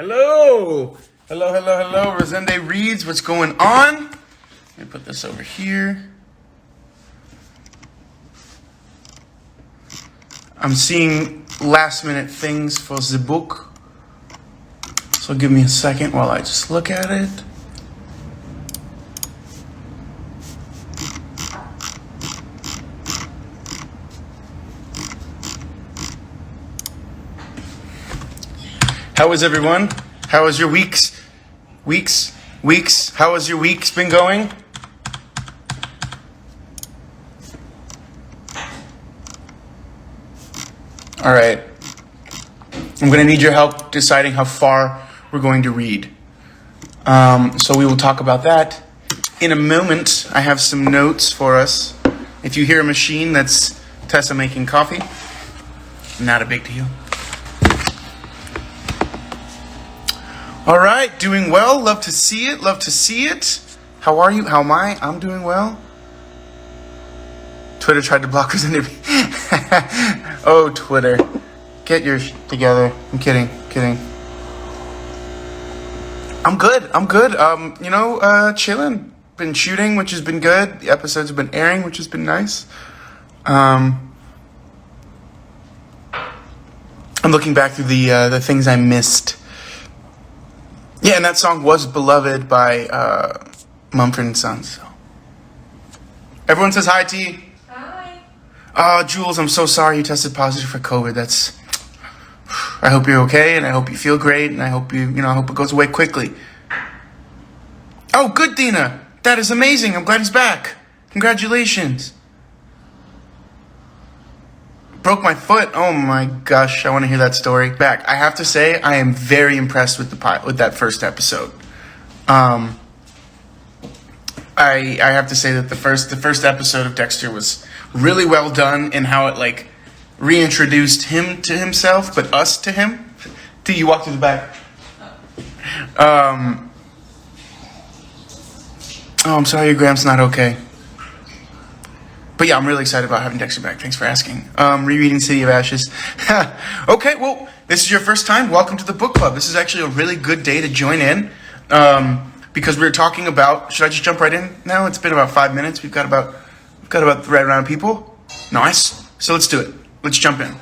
Hello! Hello. Rosende reads. What's going on? Let me put this over here. I'm seeing last minute things for the book. So give me a second while I just look at it. How is everyone? How has your weeks? How has your weeks been going? All right. I'm going to need your help deciding how far we're going to read. So we will talk about that in a moment. I have some notes for us. If you hear a machine, that's Tessa making coffee. Not a big deal. All right, doing well. Love to see it. How are you? How am I? I'm doing well. Twitter tried to block us in there. Oh, Twitter. Get your together. I'm kidding. I'm good. Chilling. Been shooting, which has been good. The episodes have been airing, which has been nice. I'm looking back through the things I missed. Yeah, and that song was Beloved by Mumford & Sons. So. Everyone says hi, T. Hi. Jules, I'm so sorry you tested positive for COVID. I hope you're okay, and I hope you feel great, and I hope I hope it goes away quickly. Oh, good, Dina. That is amazing. I'm glad he's back. Congratulations. Broke my foot. Oh my gosh, I want to hear that story. Back. I have to say, I am very impressed with that first episode. I have to say that the first episode of Dexter was really well done in how it reintroduced him to himself, but us to him. Till you walk through the back. Oh, I'm sorry your Gram's not okay. But yeah, I'm really excited about having Dexter back. Thanks for asking. Rereading City of Ashes. Okay, well, this is your first time. Welcome to the book club. This is actually a really good day to join in because we're talking about. Should I just jump right in now? It's been about 5 minutes. We've got about the right amount of people. Nice. So let's do it. Let's jump in.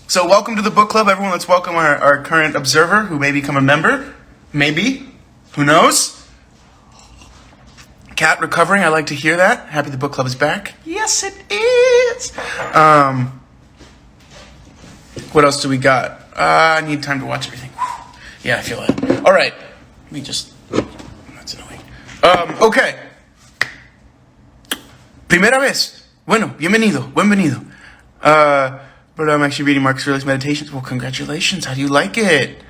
So welcome to the book club, everyone. Let's welcome our current observer who may become a member. Maybe. Who knows? Cat recovering, I like to hear that. Happy the book club is back. Yes, it is. What else do we got? I need time to watch everything. Yeah, I feel it. All right. Let me just... That's annoying. Okay. Primera vez. Bueno, bienvenido. But I'm actually reading Marcus Aurelius Meditations. Well, congratulations. How do you like it?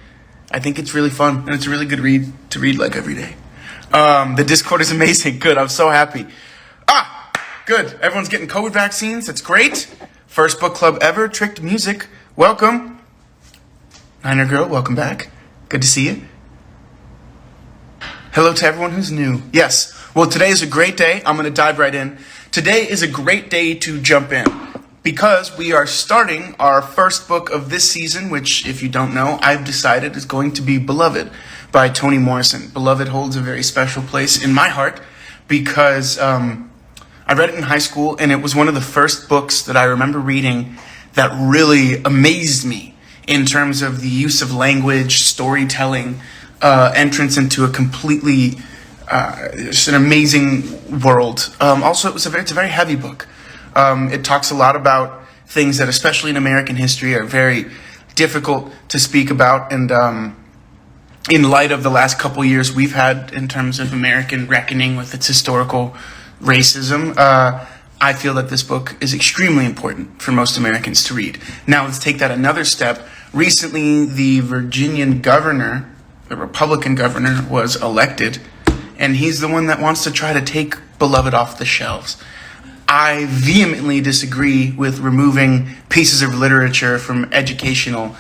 I think it's really fun, and it's a really good read to read every day. The Discord is amazing. Good. I'm so happy. Good. Everyone's getting COVID vaccines. That's great. First book club ever. Tricked Music. Welcome. Niner Girl, welcome back. Good to see you. Hello to everyone who's new. Yes. Well, today is a great day. I'm going to dive right in. Today is a great day to jump in because we are starting our first book of this season, which, if you don't know, I've decided is going to be Beloved by Toni Morrison. Beloved holds a very special place in my heart because I read it in high school, and it was one of the first books that I remember reading that really amazed me in terms of the use of language, storytelling, entrance into a completely, just an amazing world. Also, it's a very heavy book. It talks a lot about things that, especially in American history, are very difficult to speak about, and in light of the last couple years we've had in terms of American reckoning with its historical racism, I feel that this book is extremely important for most Americans to read. Now let's take that another step. Recently, the Virginian governor, the Republican governor, was elected, and he's the one that wants to try to take Beloved off the shelves. I vehemently disagree with removing pieces of literature from educational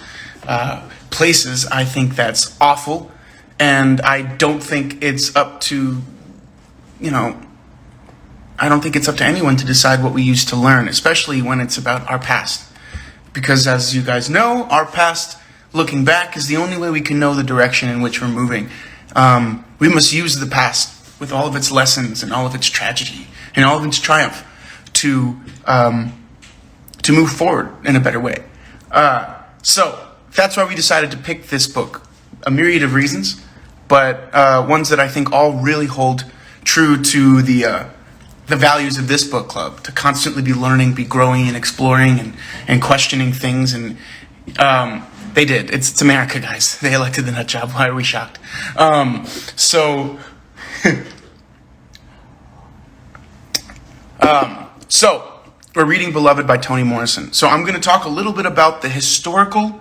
places. I think that's awful, and I don't think it's up to, I don't think it's up to anyone to decide what we use to learn, especially when it's about our past. Because as you guys know, our past looking back is the only way we can know the direction in which we're moving. We must use the past with all of its lessons and all of its tragedy and all of its triumph to move forward in a better way. So that's why we decided to pick this book. A myriad of reasons, but ones that I think all really hold true to the values of this book club, to constantly be learning, be growing and exploring and questioning things. And they did. It's America, guys. They elected the nut job. Why are we shocked? So we're reading Beloved by Toni Morrison. So I'm going to talk a little bit about the historical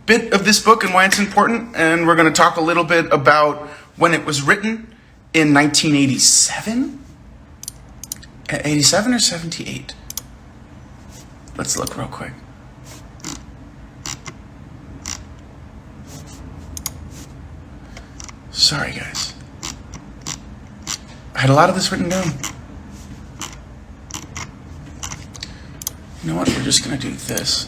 bit of this book and why it's important, and we're going to talk a little bit about when it was written in 1987? 87 or 78? Let's look real quick. Sorry, guys. I had a lot of this written down. You know what? We're just going to do this.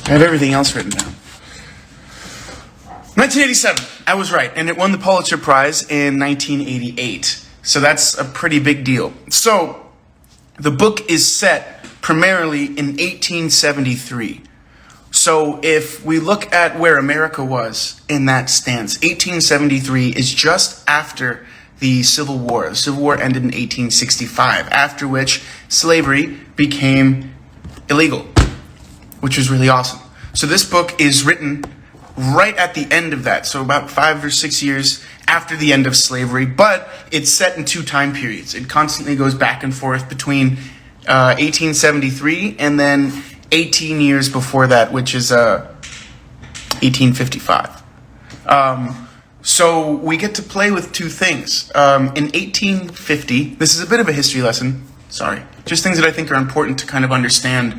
I have everything else written down. 1987. I was right. And it won the Pulitzer Prize in 1988. So that's a pretty big deal. So the book is set primarily in 1873. So if we look at where America was in that stance, 1873 is just after the Civil War. The Civil War ended in 1865, after which slavery became illegal, which was really awesome. So this book is written right at the end of that, so about 5 or 6 years after the end of slavery, but it's set in two time periods. It constantly goes back and forth between 1873 and then 18 years before that, which is 1855. So we get to play with two things. In 1850, this is a bit of a history lesson, sorry, just things that I think are important to kind of understand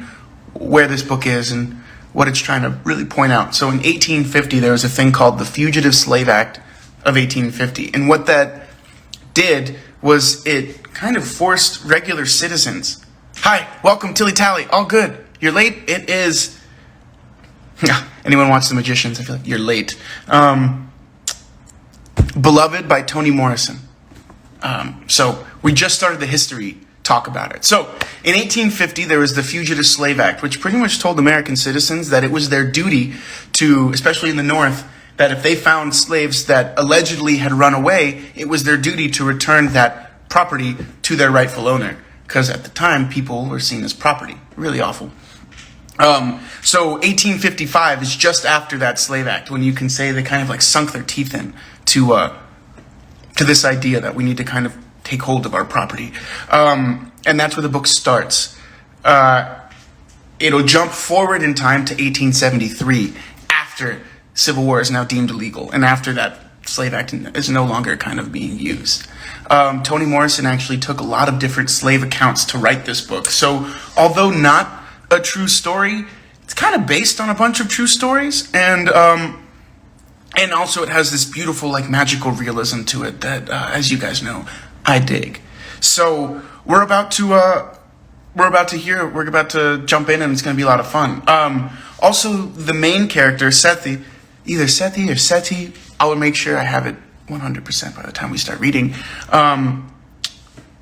where this book is and what it's trying to really point out. So in 1850, there was a thing called the Fugitive Slave Act of 1850. And what that did was it kind of forced regular citizens. Hi, welcome, Tilly Tally. All good. You're late? It is... Anyone watch The Magicians? I feel like you're late. Beloved by Toni Morrison. So we just started the history talk about it. So in 1850, there was the Fugitive Slave Act, which pretty much told American citizens that it was their duty to, especially in the North, that if they found slaves that allegedly had run away, it was their duty to return that property to their rightful owner. Because at the time, people were seen as property. Really awful. So 1855 is just after that Slave Act, when you can say they kind of like sunk their teeth in to this idea that we need to kind of take hold of our property. And that's where the book starts. It'll jump forward in time to 1873, after Civil War is now deemed illegal, and after that Slave Act is no longer kind of being used. Toni Morrison actually took a lot of different slave accounts to write this book. So although not a true story, it's kind of based on a bunch of true stories, and also it has this beautiful like magical realism to it that, as you guys know, I dig. So we're about to jump in, and it's going to be a lot of fun. Also, the main character, Sethi, either Sethi or Seti, I will make sure I have it 100% by the time we start reading.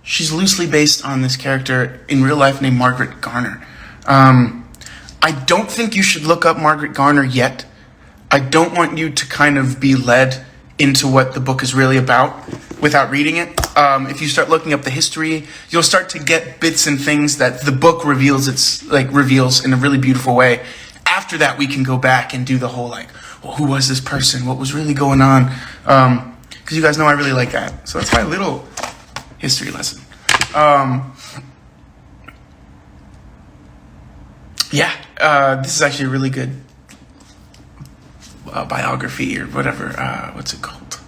She's loosely based on this character in real life named Margaret Garner. I don't think you should look up Margaret Garner yet. I don't want you to kind of be led into what the book is really about without reading it. If you start looking up the history, you'll start to get bits and things that the book reveals in a really beautiful way. After that, we can go back and do the whole well, who was this person? What was really going on? Because you guys know I really like that. So that's my little history lesson. This is actually a really good biography or whatever. What's it called?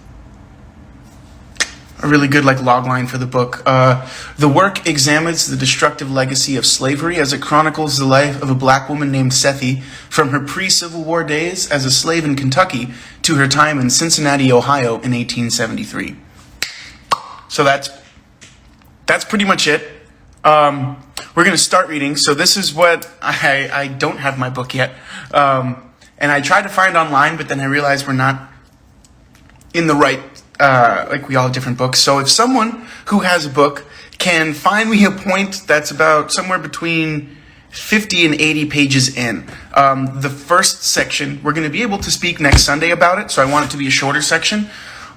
A really good log line for the book. The work examines the destructive legacy of slavery as it chronicles the life of a black woman named Sethi from her pre-Civil War days as a slave in Kentucky to her time in Cincinnati, Ohio in 1873. So that's pretty much it. We're going to start reading. So this is what I don't have my book yet. And I tried to find online, but then I realized we're not in the right, like we all have different books. So if someone who has a book can find me a point that's about somewhere between 50 and 80 pages in. The first section, we're going to be able to speak next Sunday about it, so I want it to be a shorter section.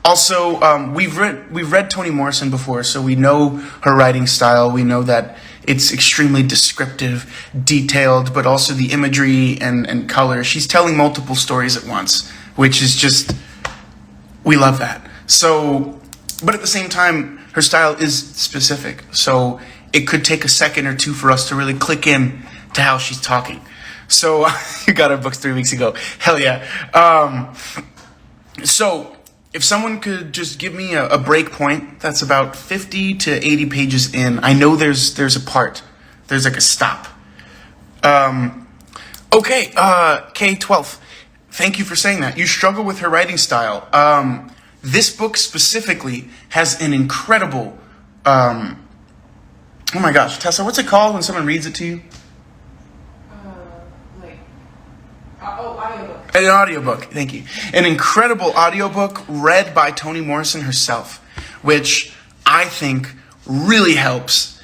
Also, we've read Toni Morrison before, so we know her writing style. We know that it's extremely descriptive, detailed, but also the imagery and color. She's telling multiple stories at once, which is just, we love that. So, but at the same time, her style is specific. So it could take a second or two for us to really click in to how she's talking. So you got our books 3 weeks ago. Hell yeah. So if someone could just give me a break point that's about 50 to 80 pages in. I know there's a part. There's like a stop. Okay, K12. Thank you for saying that. You struggle with her writing style. This book specifically has an incredible... oh my gosh, Tessa, what's it called when someone reads it to you? Audiobook. An audiobook, thank you. An incredible audiobook read by Toni Morrison herself, which I think really helps.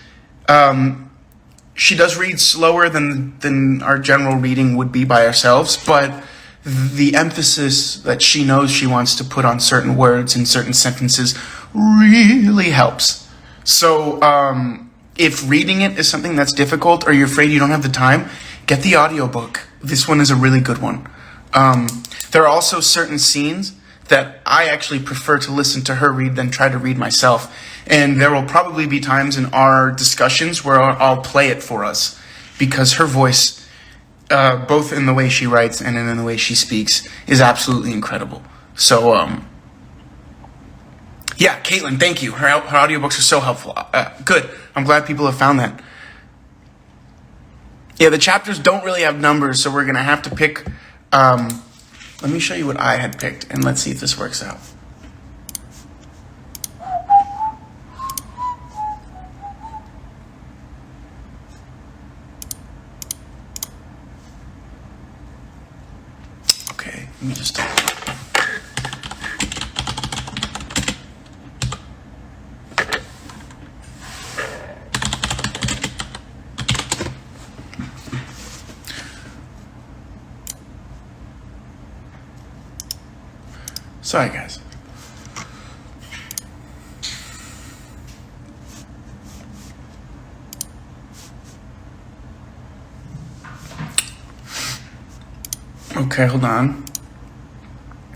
She does read slower than our general reading would be by ourselves, but the emphasis that she knows she wants to put on certain words and certain sentences really helps. So, if reading it is something that's difficult or you're afraid you don't have the time, get the audiobook. This one is a really good one. There are also certain scenes that I actually prefer to listen to her read than try to read myself. And there will probably be times in our discussions where I'll play it for us because her voice, both in the way she writes and in the way she speaks, is absolutely incredible. So, yeah, Caitlin, thank you. Her audiobooks are so helpful. Good. I'm glad people have found that. Yeah, the chapters don't really have numbers, so we're going to have to pick... let me show you what I had picked, and let's see if this works out. Okay, let me just... Sorry, guys. Okay, hold on.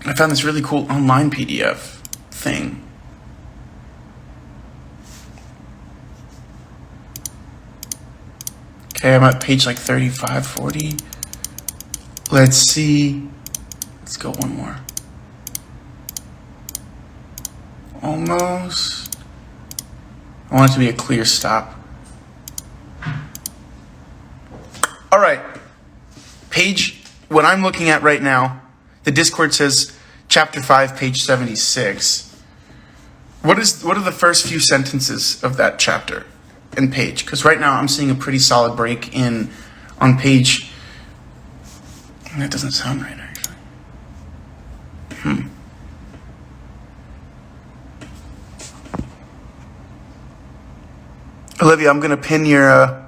I found this really cool online PDF thing. Okay, I'm at page like 35, 40. Let's see. Let's go one more. Almost. I want it to be a clear stop. All right. Page, what I'm looking at right now, the Discord says chapter 5, page 76. What are the first few sentences of that chapter and page? Because right now I'm seeing a pretty solid break in on page. That doesn't sound right, actually. Olivia, I'm going to pin your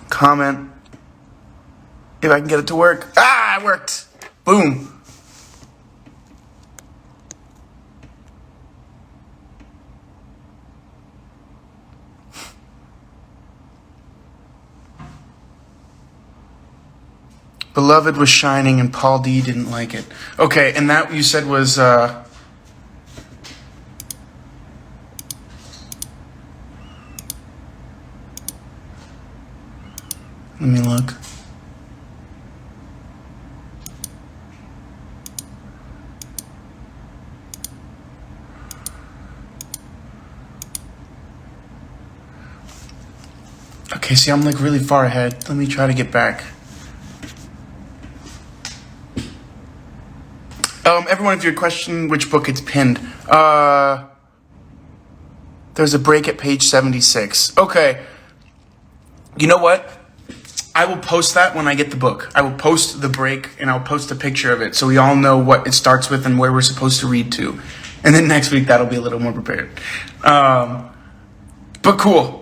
comment if I can get it to work. Ah, it worked. Boom. Beloved was shining and Paul D didn't like it. Okay, and that you said was... Let me look. Okay, see, I'm like really far ahead. Let me try to get back. Everyone, if your question which book it's pinned. There's a break at page 76. Okay. You know what? I will post that when I get the book. I will post the break and I'll post a picture of it so we all know what it starts with and where we're supposed to read to. And then next week that'll be a little more prepared. But cool.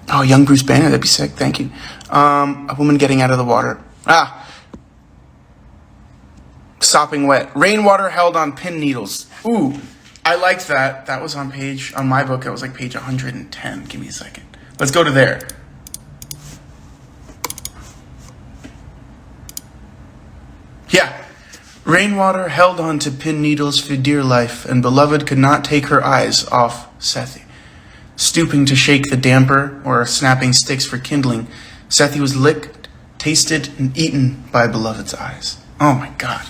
Oh, young Bruce Banner, that'd be sick. Thank you. A woman getting out of the water. Sopping wet. Rainwater held on pin needles. Ooh, I liked that. That was on my book, it was like page 110. Give me a second. Let's go to there. Yeah. Rainwater held on to pin needles for dear life, and beloved could not take her eyes off Sethi. Stooping to shake the damper or snapping sticks for kindling, Sethi was licked, tasted, and eaten by beloved's eyes. Oh my God.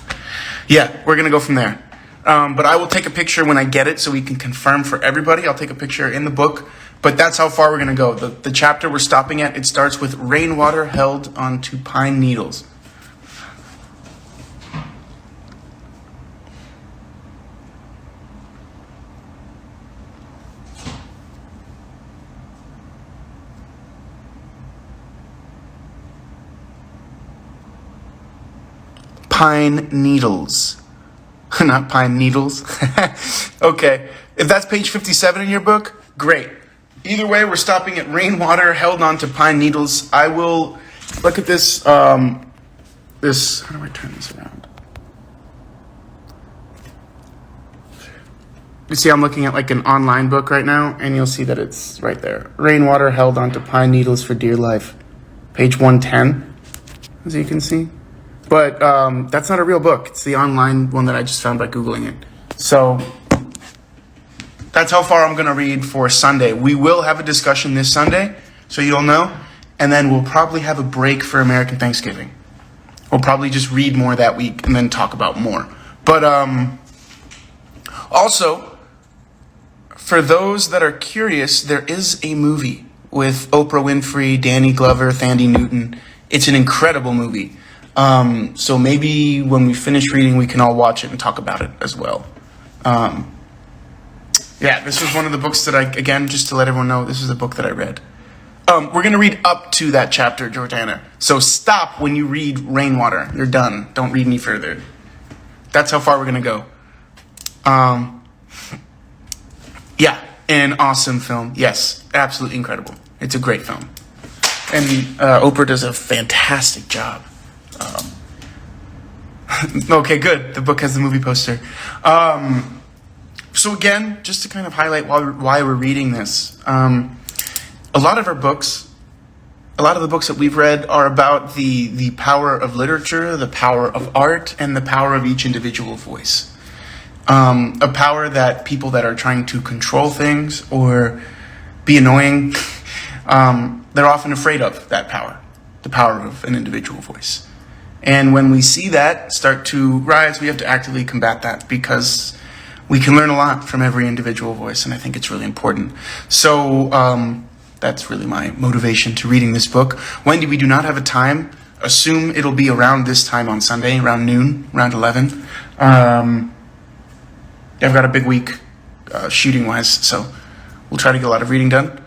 Yeah, we're going to go from there. But I will take a picture when I get it so we can confirm for everybody. I'll take a picture in the book. But that's how far we're going to go. The chapter we're stopping at, it starts with rainwater held onto pine needles. Pine needles. Not pine needles. Okay. If that's page 57 in your book, great. Either way, we're stopping at rainwater held onto pine needles. I will look at this, how do I turn this around? You see, I'm looking at like an online book right now, and you'll see that it's right there. Rainwater held onto pine needles for dear life. Page 110, as you can see. But that's not a real book. It's the online one that I just found by Googling it. So that's how far I'm going to read for Sunday. We will have a discussion this Sunday, so you'll know. And then we'll probably have a break for American Thanksgiving. We'll probably just read more that week and then talk about more. But also, for those that are curious, there is a movie with Oprah Winfrey, Danny Glover, Thandie Newton. It's an incredible movie. So maybe when we finish reading, we can all watch it and talk about it as well. Yeah, this was one of the books that again, just to let everyone know, this is a book that I read. We're going to read up to that chapter, Jordana. So stop when you read Rainwater. You're done. Don't read any further. That's how far we're going to go. Yeah, an awesome film. Yes, absolutely incredible. It's a great film. And Oprah does a fantastic job. Okay, good. The book has the movie poster. So again, just to kind of highlight why we're reading this, a lot of the books that we've read are about the power of literature, the power of art, and the power of each individual voice. A power that people that are trying to control things or be annoying, they're often afraid of that power, the power of an individual voice. And when we see that start to rise, we have to actively combat that because we can learn a lot from every individual voice, and I think it's really important. So that's really my motivation to reading this book. Wendy, we do not have a time. Assume it'll be around this time on Sunday, around noon, around 11. I've got a big week shooting-wise, so we'll try to get a lot of reading done.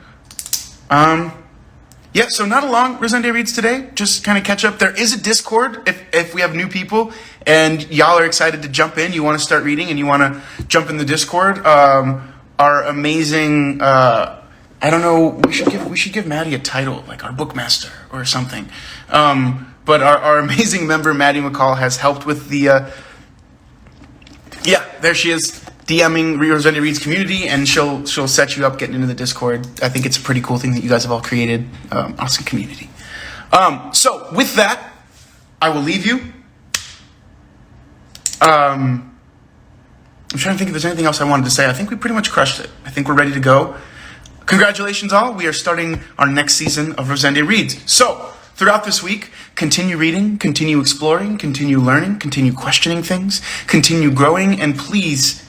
Yeah, so not a long Rosende Reads today. Just kind of catch up. There is a Discord if we have new people and y'all are excited to jump in. You want to start reading and you want to jump in the Discord. Our amazing, I don't know, we should give Maddie a title, like our bookmaster or something. But our amazing member, Maddie McCall, has helped with the, yeah, there she is. DMing Rosende Reads community, and she'll set you up getting into the Discord. I think it's a pretty cool thing that you guys have all created. Awesome community. So with that, I will leave you. I'm trying to think if there's anything else I wanted to say. I think we pretty much crushed it. I think we're ready to go. Congratulations all. We are starting our next season of Rosende Reads. So throughout this week, continue reading, continue exploring, continue learning, continue questioning things, continue growing, and please,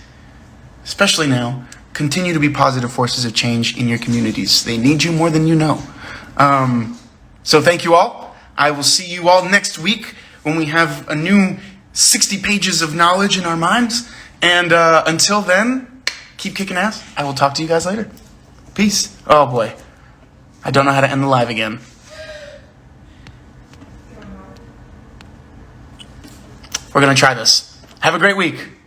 especially now, continue to be positive forces of change in your communities. They need you more than you know. So thank you all. I will see you all next week when we have a new 60 pages of knowledge in our minds. And until then, keep kicking ass. I will talk to you guys later. Peace. Oh boy. I don't know how to end the live again. We're going to try this. Have a great week.